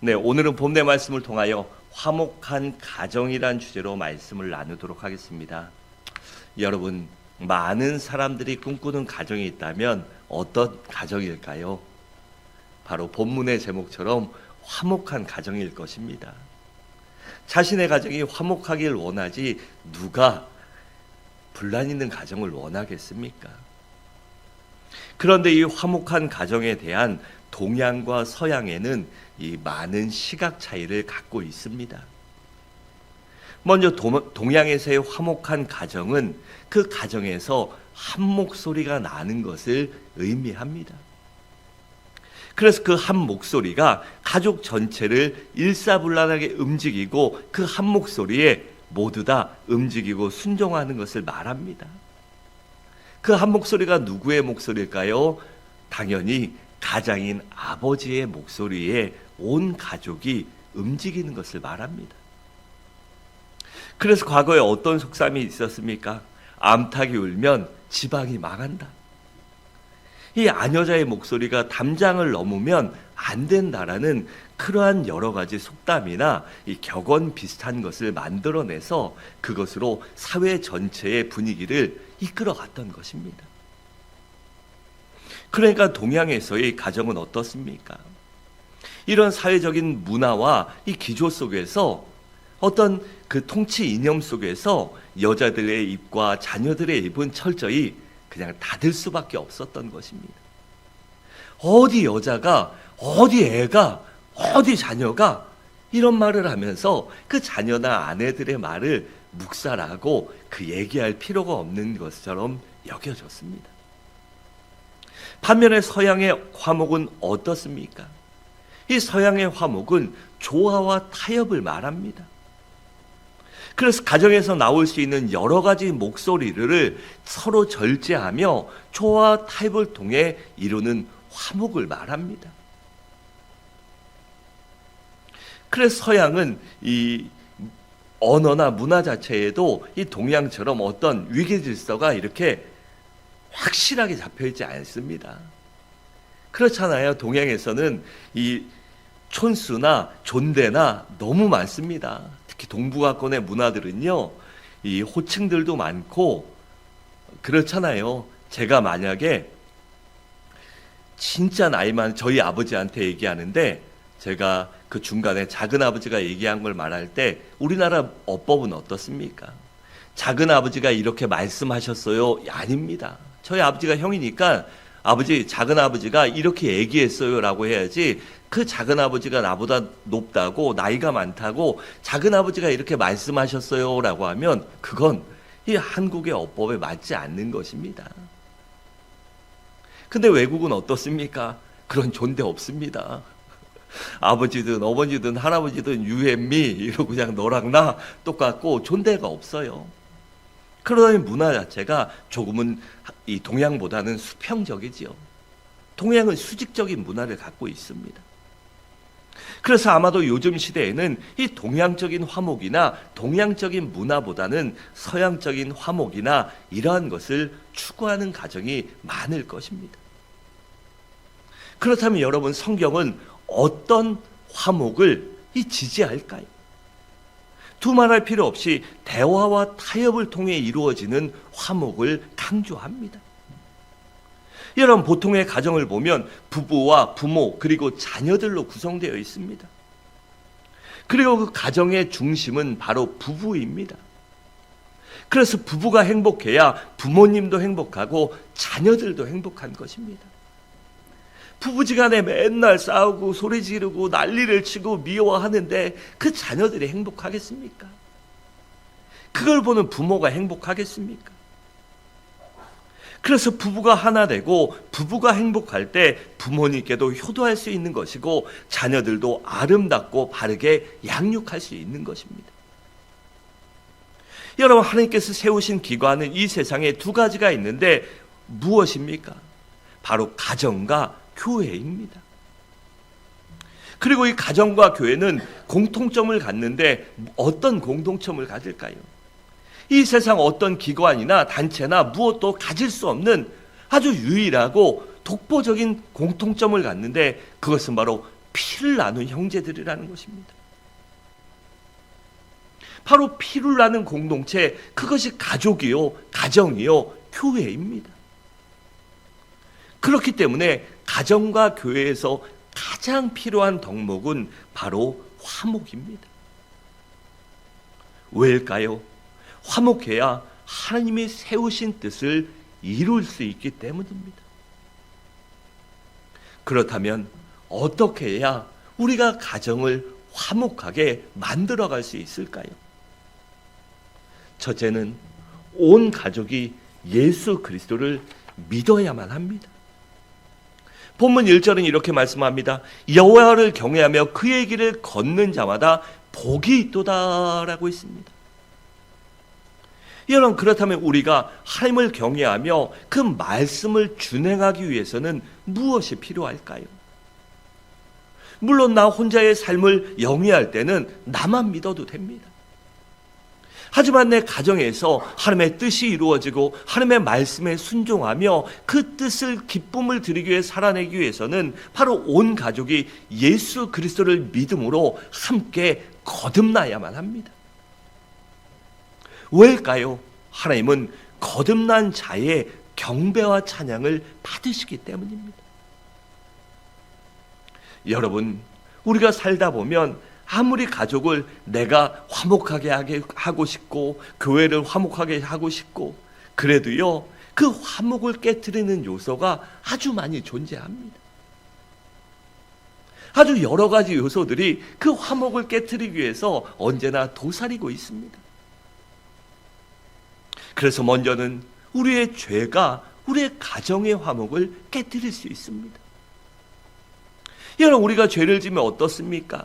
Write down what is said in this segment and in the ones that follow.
네, 오늘은 본문의 말씀을 통하여 화목한 가정이란 주제로 말씀을 나누도록 하겠습니다. 여러분, 많은 사람들이 꿈꾸는 가정이 있다면 어떤 가정일까요? 바로 본문의 제목처럼 화목한 가정일 것입니다. 자신의 가정이 화목하길 원하지 누가 분란 있는 가정을 원하겠습니까? 그런데 이 화목한 가정에 대한 동양과 서양에는 이 많은 시각 차이를 갖고 있습니다. 먼저 동양에서의 화목한 가정은 그 가정에서 한 목소리가 나는 것을 의미합니다. 그래서 그 한 목소리가 가족 전체를 일사불란하게 움직이고 그 한 목소리에 모두 다 움직이고 순종하는 것을 말합니다. 그 한 목소리가 누구의 목소리일까요? 당연히 가장인 아버지의 목소리에 온 가족이 움직이는 것을 말합니다. 그래서 과거에 어떤 속담이 있었습니까? 암탉이 울면 지방이 망한다. 이 아녀자의 목소리가 담장을 넘으면 안 된다라는 그러한 여러 가지 속담이나 이 격언 비슷한 것을 만들어내서 그것으로 사회 전체의 분위기를 이끌어갔던 것입니다. 그러니까 동양에서의 가정은 어떻습니까? 이런 사회적인 문화와 이 기조 속에서 어떤 그 통치 이념 속에서 여자들의 입과 자녀들의 입은 철저히 그냥 닫을 수밖에 없었던 것입니다. 어디 여자가, 어디 애가, 어디 자녀가 이런 말을 하면서 그 자녀나 아내들의 말을 묵살하고 그 얘기할 필요가 없는 것처럼 여겨졌습니다. 반면에 서양의 화목은 어떻습니까? 이 서양의 화목은 조화와 타협을 말합니다. 그래서 가정에서 나올 수 있는 여러 가지 목소리를 서로 절제하며 조화와 타협을 통해 이루는 화목을 말합니다. 그래서 서양은 이 언어나 문화 자체에도 이 동양처럼 어떤 위계 질서가 이렇게 확실하게 잡혀있지 않습니다. 그렇잖아요. 동양에서는 이 촌수나 존대나 너무 많습니다. 특히 동북아권의 문화들은요, 이 호칭들도 많고 그렇잖아요. 제가 만약에 진짜 나이 많은 저희 아버지한테 얘기하는데 제가 그 중간에 작은 아버지가 얘기한 걸 말할 때 우리나라 어법은 어떻습니까? 작은 아버지가 이렇게 말씀하셨어요? 아닙니다. 저희 아버지가 형이니까 아버지, 작은 아버지가 이렇게 얘기했어요 라고 해야지 그 작은 아버지가 나보다 높다고 나이가 많다고 작은 아버지가 이렇게 말씀하셨어요 라고 하면 그건 이 한국의 어법에 맞지 않는 것입니다. 근데 외국은 어떻습니까? 그런 존대 없습니다. 아버지든 어머니든 할아버지든 you and me 이러고 그냥 너랑 나 똑같고 존대가 없어요. 그러다 보니 문화 자체가 조금은 이 동양보다는 수평적이지요. 동양은 수직적인 문화를 갖고 있습니다. 그래서 아마도 요즘 시대에는 이 동양적인 화목이나 동양적인 문화보다는 서양적인 화목이나 이러한 것을 추구하는 가정이 많을 것입니다. 그렇다면 여러분, 성경은 어떤 화목을 지지할까요? 두말할 필요 없이 대화와 타협을 통해 이루어지는 화목을 강조합니다. 여러분, 보통의 가정을 보면 부부와 부모 그리고 자녀들로 구성되어 있습니다. 그리고 그 가정의 중심은 바로 부부입니다. 그래서 부부가 행복해야 부모님도 행복하고 자녀들도 행복한 것입니다. 부부지간에 맨날 싸우고 소리 지르고 난리를 치고 미워하는데 그 자녀들이 행복하겠습니까? 그걸 보는 부모가 행복하겠습니까? 그래서 부부가 하나 되고 부부가 행복할 때 부모님께도 효도할 수 있는 것이고 자녀들도 아름답고 바르게 양육할 수 있는 것입니다. 여러분, 하나님께서 세우신 기관은 이 세상에 두 가지가 있는데 무엇입니까? 바로 가정과 교회입니다. 그리고 이 가정과 교회는 공통점을 갖는데 어떤 공통점을 가질까요? 이 세상 어떤 기관이나 단체나 무엇도 가질 수 없는 아주 유일하고 독보적인 공통점을 갖는데 그것은 바로 피를 나눈 형제들이라는 것입니다. 바로 피를 나눈 공동체, 그것이 가족이요, 가정이요, 교회입니다. 그렇기 때문에 가정과 교회에서 가장 필요한 덕목은 바로 화목입니다. 왜일까요? 화목해야 하나님이 세우신 뜻을 이룰 수 있기 때문입니다. 그렇다면 어떻게 해야 우리가 가정을 화목하게 만들어갈 수 있을까요? 첫째는 온 가족이 예수 그리스도를 믿어야만 합니다. 본문 1절은 이렇게 말씀합니다. 여호와를 경외하며 그의 길을 걷는 자마다 복이 있도다라고 했습니다. 여러분, 그렇다면 우리가 하나님을 경외하며 그 말씀을 준행하기 위해서는 무엇이 필요할까요? 물론 나 혼자의 삶을 영위할 때는 나만 믿어도 됩니다. 하지만 내 가정에서 하나님의 뜻이 이루어지고 하나님의 말씀에 순종하며 그 뜻을 기쁨을 드리기 위해 살아내기 위해서는 바로 온 가족이 예수 그리스도를 믿음으로 함께 거듭나야만 합니다. 왜일까요? 하나님은 거듭난 자의 경배와 찬양을 받으시기 때문입니다. 여러분, 우리가 살다 보면 아무리 가족을 내가 화목하게 하고 싶고 교회를 화목하게 하고 싶고 그래도요, 그 화목을 깨트리는 요소가 아주 많이 존재합니다. 아주 여러 가지 요소들이 그 화목을 깨트리기 위해서 언제나 도사리고 있습니다. 그래서 먼저는 우리의 죄가 우리의 가정의 화목을 깨트릴 수 있습니다. 여러분, 우리가 죄를 지면 어떻습니까?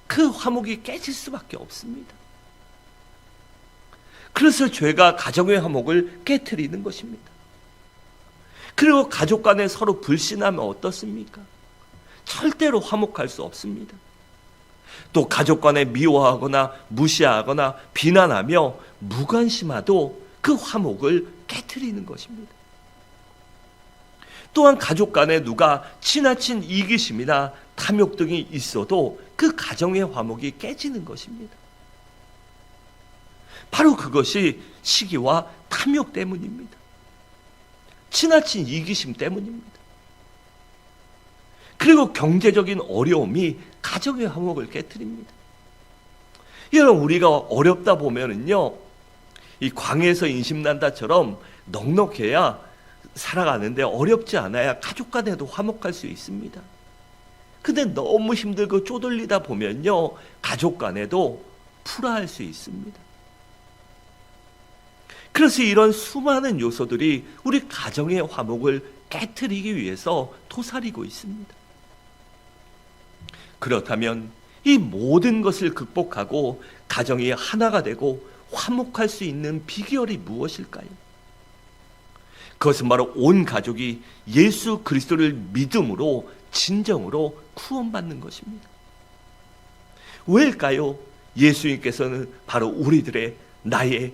그 화목이 깨질 수밖에 없습니다. 그래서 죄가 가정의 화목을 깨트리는 것입니다. 그리고 가족 간에 서로 불신하면 어떻습니까? 절대로 화목할 수 없습니다. 또 가족 간에 미워하거나 무시하거나 비난하며 무관심하도 그 화목을 깨트리는 것입니다. 또한 가족 간에 누가 지나친 이기심이나 탐욕 등이 있어도 그 가정의 화목이 깨지는 것입니다. 바로 그것이 시기와 탐욕 때문입니다. 지나친 이기심 때문입니다. 그리고 경제적인 어려움이 가정의 화목을 깨트립니다. 여러분, 우리가 어렵다 보면은요, 이 광에서 인심난다처럼 넉넉해야 살아가는데 어렵지 않아야 가족 간에도 화목할 수 있습니다. 근데 너무 힘들고 쪼들리다 보면요, 가족 간에도 풀어할 수 있습니다. 그래서 이런 수많은 요소들이 우리 가정의 화목을 깨트리기 위해서 도사리고 있습니다. 그렇다면 이 모든 것을 극복하고 가정이 하나가 되고 화목할 수 있는 비결이 무엇일까요? 그것은 바로 온 가족이 예수 그리스도를 믿음으로 진정으로 구원받는 것입니다. 왜일까요? 예수님께서는 바로 우리들의 나의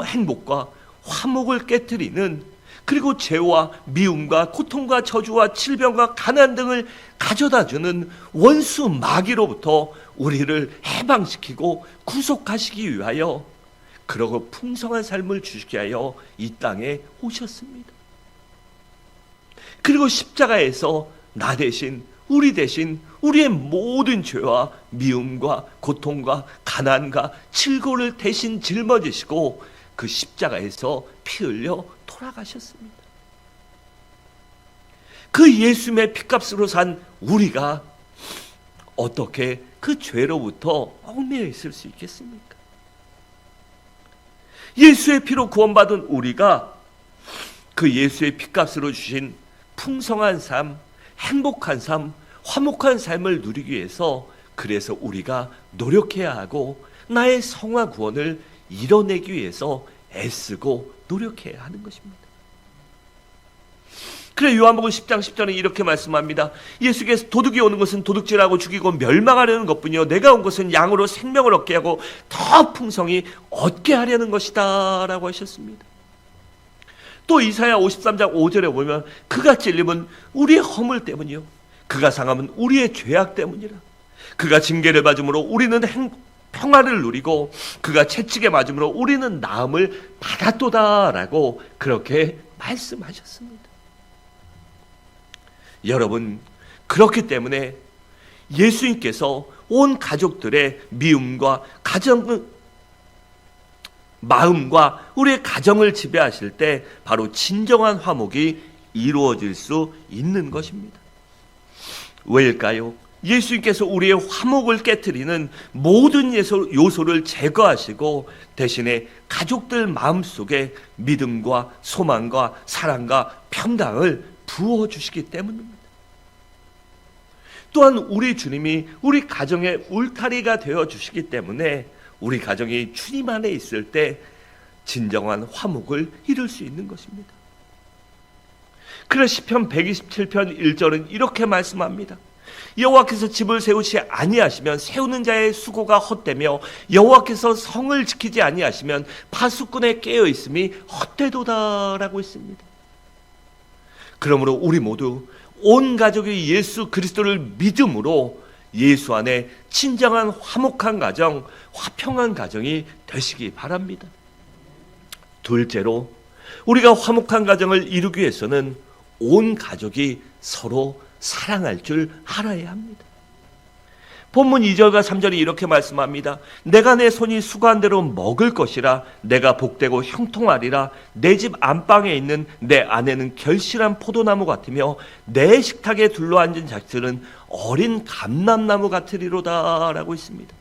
행복과 화목을 깨트리는, 그리고 죄와 미움과 고통과 저주와 질병과 가난 등을 가져다주는 원수 마귀로부터 우리를 해방시키고 구속하시기 위하여, 그러고 풍성한 삶을 주시기 위하여 이 땅에 오셨습니다. 그리고 십자가에서 나 대신, 우리 대신 우리의 모든 죄와 미움과 고통과 가난과 질고를 대신 짊어지시고 그 십자가에서 피 흘려 돌아가셨습니다. 그 예수님의 피값으로 산 우리가 어떻게 그 죄로부터 얽매여 있을 수 있겠습니까? 예수의 피로 구원받은 우리가 그 예수의 피값으로 주신 풍성한 삶, 행복한 삶, 화목한 삶을 누리기 위해서, 그래서 우리가 노력해야 하고 나의 성화 구원을 이뤄내기 위해서 애쓰고 노력해야 하는 것입니다. 그래 요한복음 10장 10절에 이렇게 말씀합니다. 예수께서 도둑이 오는 것은 도둑질하고 죽이고 멸망하려는 것뿐이요 내가 온 것은 양으로 생명을 얻게 하고 더 풍성히 얻게 하려는 것이다 라고 하셨습니다. 또 이사야 53장 5절에 보면 그가 찔림은 우리의 허물 때문이요 그가 상함은 우리의 죄악 때문이라. 그가 징계를 받음으로 우리는 평화를 누리고 그가 채찍에 맞음으로 우리는 나음을 받았도다라고 그렇게 말씀하셨습니다. 여러분, 그렇기 때문에 예수님께서 온 가족들의 미움과 마음과 우리의 가정을 지배하실 때 바로 진정한 화목이 이루어질 수 있는 것입니다. 왜일까요? 예수님께서 우리의 화목을 깨트리는 모든 요소를 제거하시고 대신에 가족들 마음속에 믿음과 소망과 사랑과 평강을 부어주시기 때문입니다. 또한 우리 주님이 우리 가정의 울타리가 되어주시기 때문에 우리 가정이 주님 안에 있을 때 진정한 화목을 이룰 수 있는 것입니다. 그래서 시편 127편 1절은 이렇게 말씀합니다. 여호와께서 집을 세우지 아니하시면 세우는 자의 수고가 헛되며 여호와께서 성을 지키지 아니하시면 파수꾼의 깨어있음이 헛되도다라고 했습니다. 그러므로 우리 모두 온 가족이 예수 그리스도를 믿음으로 예수 안에 진정한 화목한 가정, 화평한 가정이 되시기 바랍니다. 둘째로, 우리가 화목한 가정을 이루기 위해서는 온 가족이 서로 사랑할 줄 알아야 합니다. 본문 2절과 3절이 이렇게 말씀합니다. 내가 내 손이 수고한 대로 먹을 것이라. 내가 복되고 형통하리라. 내 집 안방에 있는 내 아내는 결실한 포도나무 같으며 내 식탁에 둘러앉은 자식들은 어린 감람나무 같으리로다 라고 있습니다.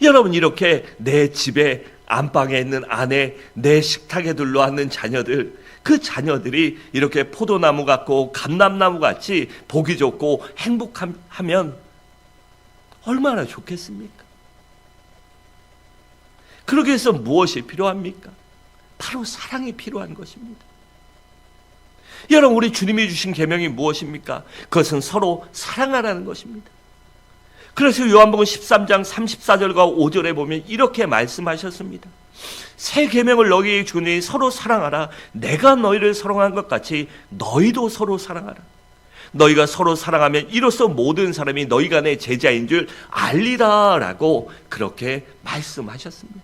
여러분, 이렇게 내 집에 안방에 있는 아내, 내 식탁에 둘러앉는 자녀들, 그 자녀들이 이렇게 포도나무 같고 감람나무 같이 보기 좋고 행복하면 얼마나 좋겠습니까? 그러기 위해서 무엇이 필요합니까? 바로 사랑이 필요한 것입니다. 여러분, 우리 주님이 주신 계명이 무엇입니까? 그것은 서로 사랑하라는 것입니다. 그래서 요한복음 13장 34절과 5절에 보면 이렇게 말씀하셨습니다. 새 계명을 너희에게 주니 서로 사랑하라. 내가 너희를 사랑한 것 같이 너희도 서로 사랑하라. 너희가 서로 사랑하면 이로써 모든 사람이 너희가 내 제자인 줄 알리라 라고 그렇게 말씀하셨습니다.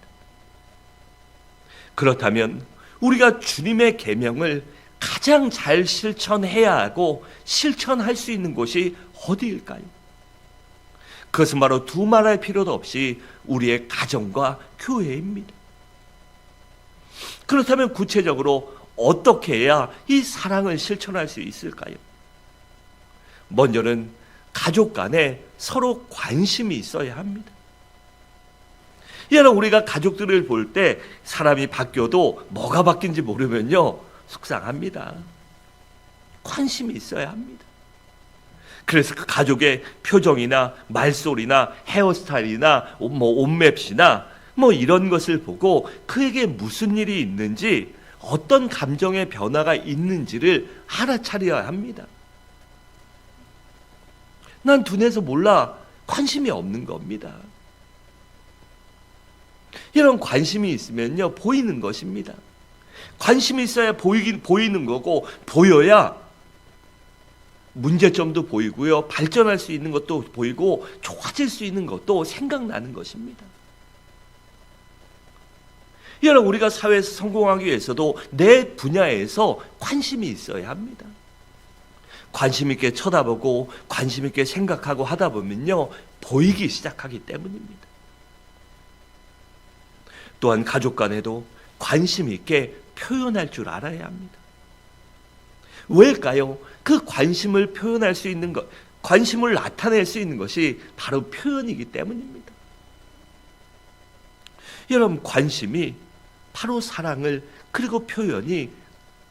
그렇다면 우리가 주님의 계명을 가장 잘 실천해야 하고 실천할 수 있는 곳이 어디일까요? 그것은 바로 두말할 필요도 없이 우리의 가정과 교회입니다. 그렇다면 구체적으로 어떻게 해야 이 사랑을 실천할 수 있을까요? 먼저는 가족 간에 서로 관심이 있어야 합니다. 여러분, 우리가 가족들을 볼 때 사람이 바뀌어도 뭐가 바뀐지 모르면요 속상합니다. 관심이 있어야 합니다. 그래서 그 가족의 표정이나 말소리나 헤어스타일이나 옷맵시나 이런 것을 보고 그에게 무슨 일이 있는지, 어떤 감정의 변화가 있는지를 알아차려야 합니다. 난 둔해서 몰라. 관심이 없는 겁니다. 이런 관심이 있으면요 보이는 것입니다. 관심이 있어야 보이는 거고, 보여야 문제점도 보이고요, 발전할 수 있는 것도 보이고 좋아질 수 있는 것도 생각나는 것입니다. 여러분, 우리가 사회에서 성공하기 위해서도 내 분야에서 관심이 있어야 합니다. 관심 있게 쳐다보고 관심 있게 생각하고 하다 보면요 보이기 시작하기 때문입니다. 또한 가족 간에도 관심 있게 표현할 줄 알아야 합니다. 왜일까요? 그 관심을 표현할 수 있는 것, 관심을 나타낼 수 있는 것이 바로 표현이기 때문입니다. 여러분, 관심이 바로 사랑을, 그리고 표현이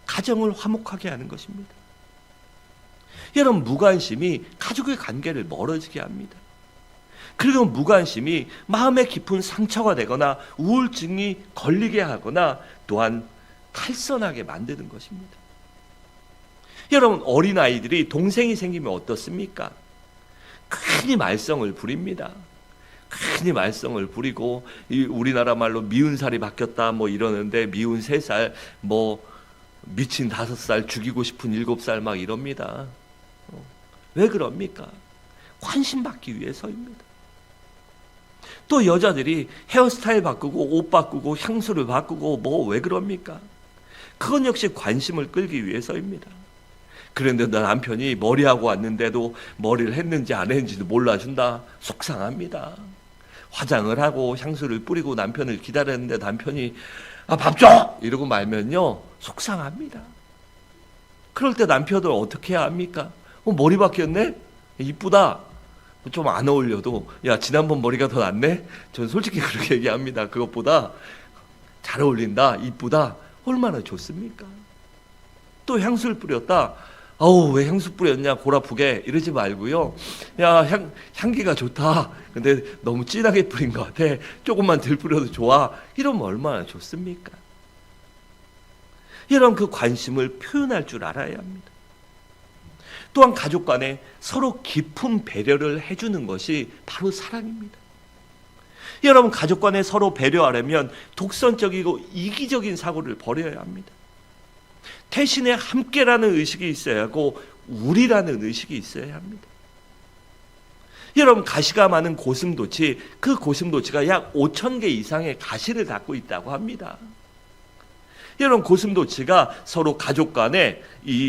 가정을 화목하게 하는 것입니다. 여러분, 무관심이 가족의 관계를 멀어지게 합니다. 그리고 무관심이 마음에 깊은 상처가 되거나 우울증이 걸리게 하거나 또한 탈선하게 만드는 것입니다. 여러분, 어린아이들이 동생이 생기면 어떻습니까? 괜히 말썽을 부립니다. 괜히 말썽을 부리고, 우리나라 말로 미운 살이 바뀌었다 이러는데, 미운 3살, 미친 5살, 죽이고 싶은 7살 막 이럽니다. 왜 그럽니까? 관심 받기 위해서입니다. 또 여자들이 헤어스타일 바꾸고 옷 바꾸고 향수를 바꾸고 뭐 왜 그럽니까? 그건 역시 관심을 끌기 위해서입니다. 그런데 남편이 머리하고 왔는데도 머리를 했는지 안 했는지도 몰라준다. 속상합니다. 화장을 하고 향수를 뿌리고 남편을 기다렸는데 남편이 밥 줘! 이러고 말면요 속상합니다. 그럴 때 남편을 어떻게 해야 합니까? 머리 바뀌었네? 이쁘다. 좀 안 어울려도 야 지난번 머리가 더 낫네? 전 솔직히 그렇게 얘기합니다. 그것보다 잘 어울린다, 이쁘다, 얼마나 좋습니까? 또 향수를 뿌렸다. 아우 왜 향수 뿌렸냐 골아프게 이러지 말고요. 야 향기가 좋다. 근데 너무 진하게 뿌린 것 같아. 조금만 덜 뿌려도 좋아. 이러면 얼마나 좋습니까? 이런 그 관심을 표현할 줄 알아야 합니다. 또한 가족 간에 서로 깊은 배려를 해주는 것이 바로 사랑입니다. 여러분 가족 간에 서로 배려하려면 독선적이고 이기적인 사고를 버려야 합니다. 대신에 함께라는 의식이 있어야 하고 우리라는 의식이 있어야 합니다. 여러분 가시가 많은 고슴도치, 그 고슴도치가 약 5,000개 이상의 가시를 갖고 있다고 합니다. 여러분 고슴도치가 서로 가족 간에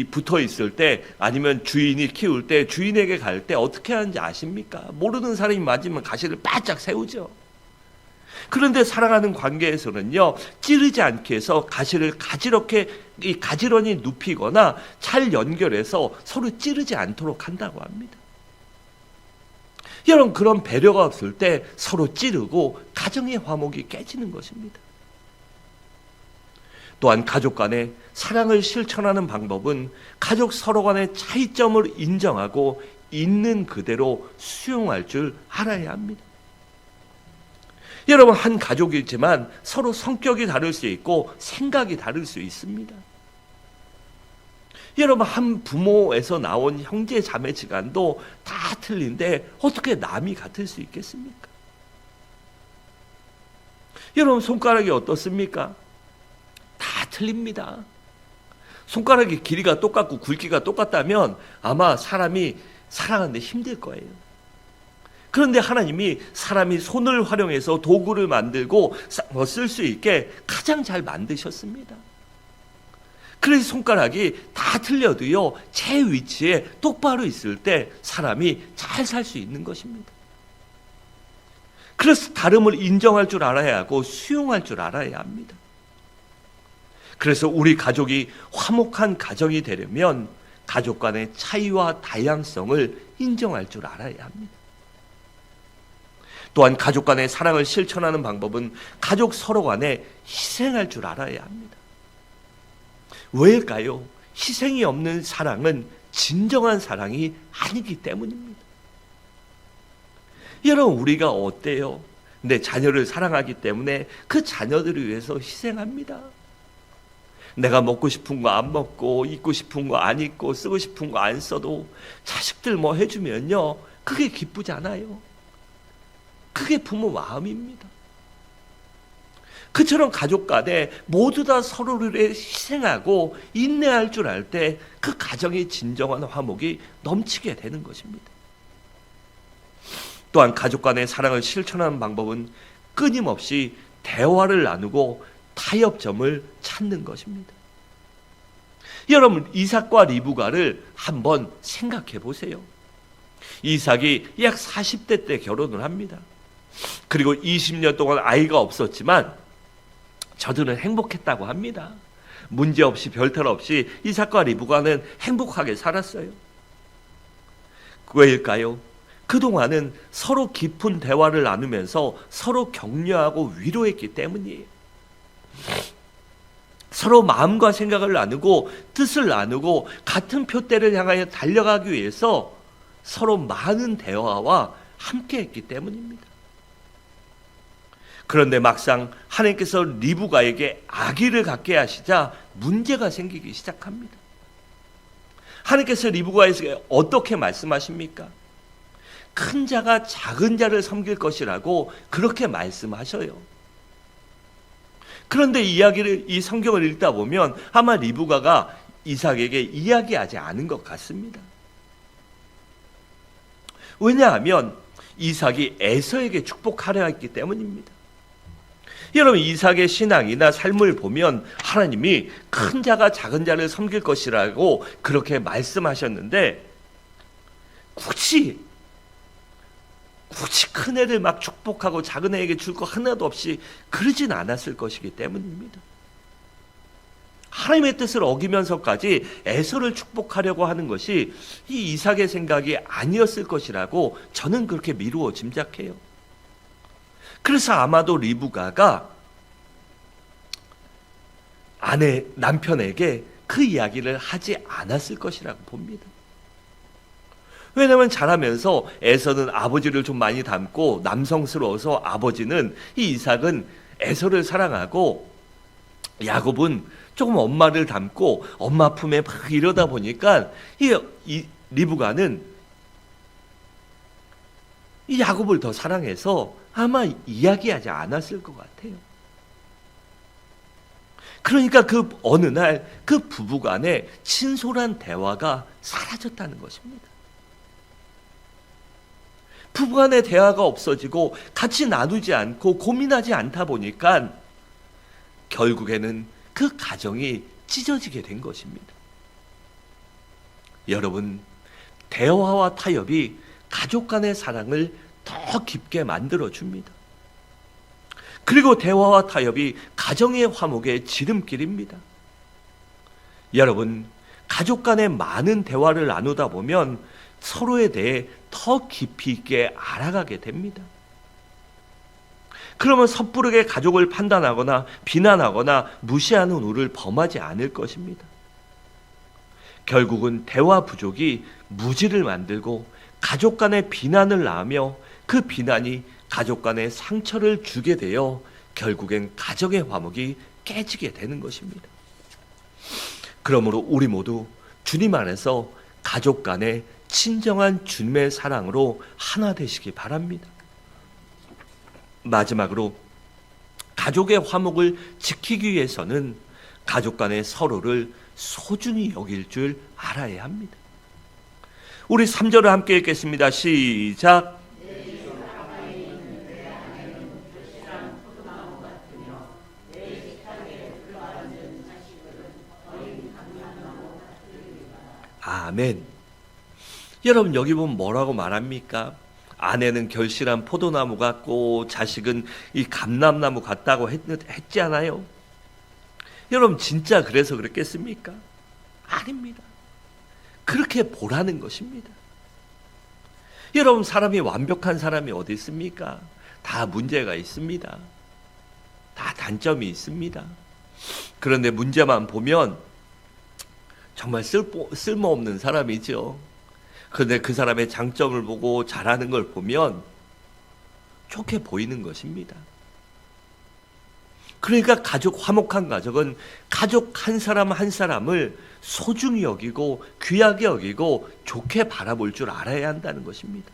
붙어 있을 때 아니면 주인이 키울 때 주인에게 갈 때 어떻게 하는지 아십니까? 모르는 사람이 맞으면 가시를 바짝 세우죠. 그런데 사랑하는 관계에서는요 찌르지 않게 해서 가시를 가지런히 눕히거나 잘 연결해서 서로 찌르지 않도록 한다고 합니다. 여러분 그런 배려가 없을 때 서로 찌르고 가정의 화목이 깨지는 것입니다. 또한 가족 간에 사랑을 실천하는 방법은 가족 서로 간의 차이점을 인정하고 있는 그대로 수용할 줄 알아야 합니다. 여러분 한 가족이지만 서로 성격이 다를 수 있고 생각이 다를 수 있습니다. 여러분 한 부모에서 나온 형제 자매지간도 다 틀린데 어떻게 남이 같을 수 있겠습니까? 여러분 손가락이 어떻습니까? 다 틀립니다. 손가락의 길이가 똑같고 굵기가 똑같다면 아마 사람이 살아가는데 힘들 거예요. 그런데 하나님이 사람이 손을 활용해서 도구를 만들고 쓸 수 있게 가장 잘 만드셨습니다. 그래서 손가락이 다 틀려도요 제 위치에 똑바로 있을 때 사람이 잘 살 수 있는 것입니다. 그래서 다름을 인정할 줄 알아야 하고 수용할 줄 알아야 합니다. 그래서 우리 가족이 화목한 가정이 되려면 가족 간의 차이와 다양성을 인정할 줄 알아야 합니다. 또한 가족 간의 사랑을 실천하는 방법은 가족 서로 간에 희생할 줄 알아야 합니다. 왜일까요? 희생이 없는 사랑은 진정한 사랑이 아니기 때문입니다. 여러분 우리가 어때요? 내 자녀를 사랑하기 때문에 그 자녀들을 위해서 희생합니다. 내가 먹고 싶은 거 안 먹고 입고 싶은 거 안 입고 쓰고 싶은 거 안 써도 자식들 뭐 해주면요 그게 기쁘잖아요. 그게 부모 마음입니다. 그처럼 가족 간에 모두 다 서로를 희생하고 인내할 줄 알 때 그 가정의 진정한 화목이 넘치게 되는 것입니다. 또한 가족 간의 사랑을 실천하는 방법은 끊임없이 대화를 나누고 타협점을 찾는 것입니다. 여러분 이삭과 리브가를 한번 생각해 보세요. 이삭이 약 40대 때 결혼을 합니다. 그리고 20년 동안 아이가 없었지만 저들은 행복했다고 합니다. 문제없이 별탈 없이 이삭과 리브가는 행복하게 살았어요. 왜일까요? 그동안은 서로 깊은 대화를 나누면서 서로 격려하고 위로했기 때문이에요. 서로 마음과 생각을 나누고 뜻을 나누고 같은 표대를 향하여 달려가기 위해서 서로 많은 대화와 함께했기 때문입니다. 그런데 막상 하나님께서 리브가에게 아기를 갖게 하시자 문제가 생기기 시작합니다. 하나님께서 리브가에게 어떻게 말씀하십니까? 큰 자가 작은 자를 섬길 것이라고 그렇게 말씀하셔요. 그런데 이 성경을 읽다 보면 아마 리브가가 이삭에게 이야기하지 않은 것 같습니다. 왜냐하면 이삭이 에서에게 축복하려 했기 때문입니다. 여러분, 이삭의 신앙이나 삶을 보면 하나님이 큰 자가 작은 자를 섬길 것이라고 그렇게 말씀하셨는데 굳이 큰 애를 막 축복하고 작은 애에게 줄 거 하나도 없이 그러진 않았을 것이기 때문입니다. 하나님의 뜻을 어기면서까지 에서를 축복하려고 하는 것이 이 이삭의 생각이 아니었을 것이라고 저는 그렇게 미루어 짐작해요. 그래서 아마도 리브가가 남편에게 그 이야기를 하지 않았을 것이라고 봅니다. 왜냐하면 자라면서 에서는 아버지를 좀 많이 닮고 남성스러워서 아버지는 이 이삭은 에서를 사랑하고 야곱은 조금 엄마를 닮고 엄마 품에 막 이러다 보니까 이 리브가는 이 야곱을 더 사랑해서 아마 이야기하지 않았을 것 같아요. 그러니까 그 어느 날 그 부부간에 친솔한 대화가 사라졌다는 것입니다. 부부간의 대화가 없어지고 같이 나누지 않고 고민하지 않다 보니까 결국에는 그 가정이 찢어지게 된 것입니다. 여러분, 대화와 타협이 가족 간의 사랑을 더 깊게 만들어줍니다. 그리고 대화와 타협이 가정의 화목의 지름길입니다. 여러분, 가족 간에 많은 대화를 나누다 보면 서로에 대해 더 깊이 있게 알아가게 됩니다. 그러면 섣부르게 가족을 판단하거나 비난하거나 무시하는 우를 범하지 않을 것입니다. 결국은 대화 부족이 무지를 만들고 가족 간의 비난을 낳으며 그 비난이 가족 간의 상처를 주게 되어 결국엔 가정의 화목이 깨지게 되는 것입니다. 그러므로 우리 모두 주님 안에서 가족 간의 친정한 주님의 사랑으로 하나 되시기 바랍니다. 마지막으로 가족의 화목을 지키기 위해서는 가족 간의 서로를 소중히 여길 줄 알아야 합니다. 우리 3절을 함께 읽겠습니다. 시작. 아멘. 여러분, 여기 보면 뭐라고 말합니까? 아내는 결실한 포도나무 같고 자식은 이 감람나무 같다고 했지 않아요? 여러분, 진짜 그래서 그랬겠습니까? 아닙니다. 그렇게 보라는 것입니다. 여러분, 사람이 완벽한 사람이 어디 있습니까? 다 문제가 있습니다. 다 단점이 있습니다. 그런데 문제만 보면 정말 쓸모없는 사람이죠. 그런데 그 사람의 장점을 보고 잘하는 걸 보면 좋게 보이는 것입니다. 그러니까 화목한 가족은 가족 한 사람 한 사람을 소중히 여기고 귀하게 여기고 좋게 바라볼 줄 알아야 한다는 것입니다.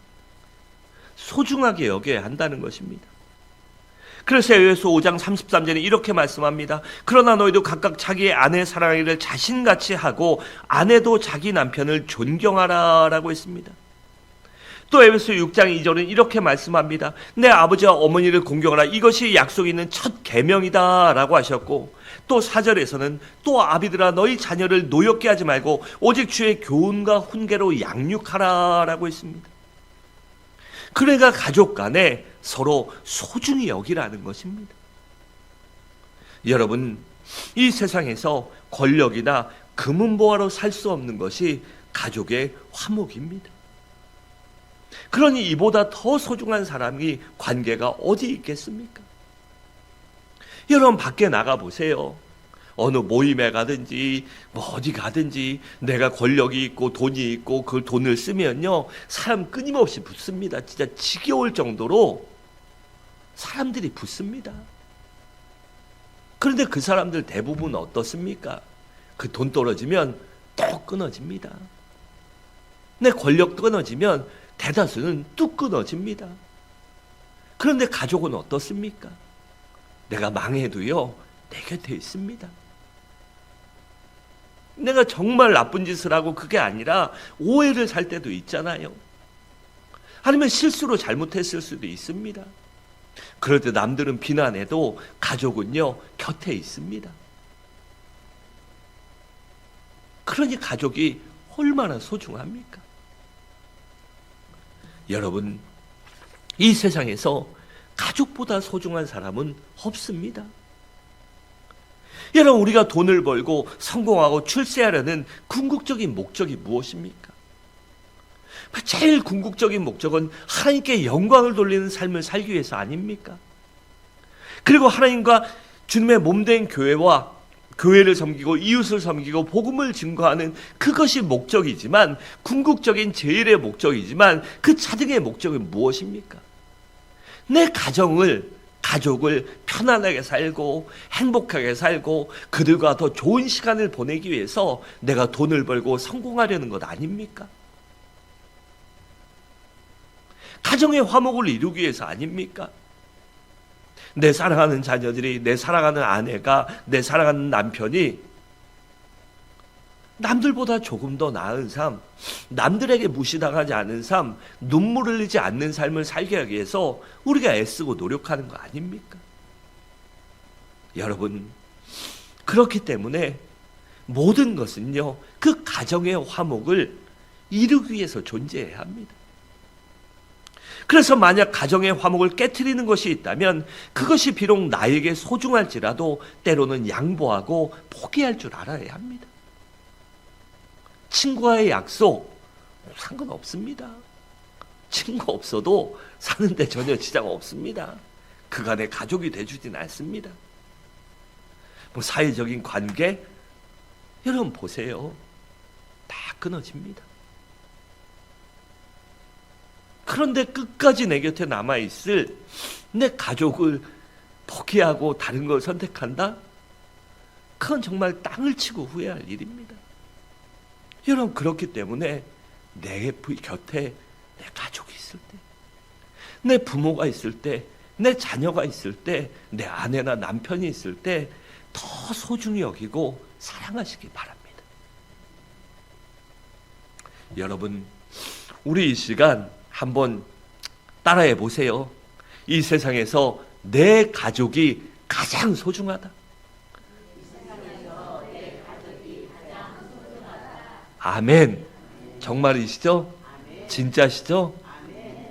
소중하게 여겨야 한다는 것입니다. 그래서 에베소 5장 33절에 이렇게 말씀합니다. 그러나 너희도 각각 자기의 아내 사랑하기를 자신같이 하고 아내도 자기 남편을 존경하라 라고 했습니다. 또 에베소 6장 2절은 이렇게 말씀합니다. 내 아버지와 어머니를 공경하라. 이것이 약속이 있는 첫 계명이다 라고 하셨고, 또 4절에서는 또 아비들아 너희 자녀를 노엽게 하지 말고 오직 주의 교훈과 훈계로 양육하라 라고 했습니다. 그러니까 가족 간에 서로 소중히 여기라는 것입니다. 여러분, 이 세상에서 권력이나 금은보화로 살 수 없는 것이 가족의 화목입니다. 그러니 이보다 더 소중한 사람이 관계가 어디 있겠습니까? 여러분, 밖에 나가 보세요. 어느 모임에 가든지 어디 가든지 내가 권력이 있고 돈이 있고 그 돈을 쓰면요, 사람 끊임없이 붙습니다. 진짜 지겨울 정도로 사람들이 붙습니다. 그런데 그 사람들 대부분 어떻습니까? 그 돈 떨어지면 또 끊어집니다. 내 권력 끊어지면 대다수는 뚝 끊어집니다. 그런데 가족은 어떻습니까? 내가 망해도요, 내 곁에 있습니다. 내가 정말 나쁜 짓을 하고 그게 아니라 오해를 살 때도 있잖아요. 아니면 실수로 잘못했을 수도 있습니다. 그럴 때 남들은 비난해도 가족은요, 곁에 있습니다. 그러니 가족이 얼마나 소중합니까? 여러분, 이 세상에서 가족보다 소중한 사람은 없습니다. 여러분, 우리가 돈을 벌고 성공하고 출세하려는 궁극적인 목적이 무엇입니까? 제일 궁극적인 목적은 하나님께 영광을 돌리는 삶을 살기 위해서 아닙니까? 그리고 하나님과 주님의 몸된 교회를 섬기고 이웃을 섬기고 복음을 증거하는 그것이 목적이지만, 궁극적인 제일의 목적이지만, 그 차등의 목적은 무엇입니까? 내 가족을 편안하게 살고 행복하게 살고 그들과 더 좋은 시간을 보내기 위해서 내가 돈을 벌고 성공하려는 것 아닙니까? 가정의 화목을 이루기 위해서 아닙니까? 내 사랑하는 자녀들이, 내 사랑하는 아내가, 내 사랑하는 남편이 남들보다 조금 더 나은 삶, 남들에게 무시당하지 않은 삶, 눈물 흘리지 않는 삶을 살게 하기 위해서 우리가 애쓰고 노력하는 거 아닙니까? 여러분, 그렇기 때문에 모든 것은요, 그 가정의 화목을 이루기 위해서 존재해야 합니다. 그래서 만약 가정의 화목을 깨트리는 것이 있다면 그것이 비록 나에게 소중할지라도 때로는 양보하고 포기할 줄 알아야 합니다. 친구와의 약속 상관없습니다. 친구 없어도 사는데 전혀 지장 없습니다. 그간의 가족이 돼주진 않습니다. 사회적인 관계, 여러분 보세요. 다 끊어집니다. 그런데 끝까지 내 곁에 남아있을 내 가족을 포기하고 다른 걸 선택한다? 그건 정말 땅을 치고 후회할 일입니다. 여러분, 그렇기 때문에 내 곁에 내 가족이 있을 때, 내 부모가 있을 때, 내 자녀가 있을 때, 내 아내나 남편이 있을 때 더 소중히 여기고 사랑하시기 바랍니다. 여러분, 우리 이 시간 한번 따라해 보세요. 이 세상에서 내 가족이 가장 소중하다. 아멘. 정말이시죠? 진짜시죠?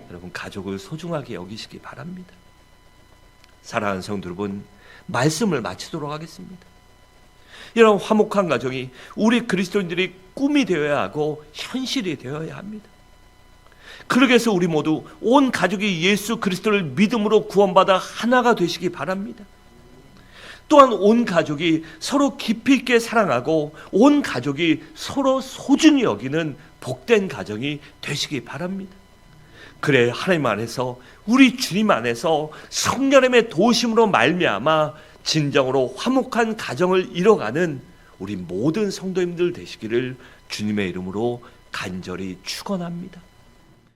여러분, 가족을 소중하게 여기시기 바랍니다. 사랑하는 성도 여러분, 말씀을 마치도록 하겠습니다. 여러분, 화목한 가정이 우리 그리스도인들이 꿈이 되어야 하고 현실이 되어야 합니다. 그러기 위해서 우리 모두 온 가족이 예수 그리스도를 믿음으로 구원받아 하나가 되시기 바랍니다. 또한 온 가족이 서로 깊이 있게 사랑하고 온 가족이 서로 소중히 여기는 복된 가정이 되시기 바랍니다. 그래 하나님 안에서, 우리 주님 안에서 성령님의 도우심으로 말미암아 진정으로 화목한 가정을 이뤄가는 우리 모든 성도님들 되시기를 주님의 이름으로 간절히 축원합니다.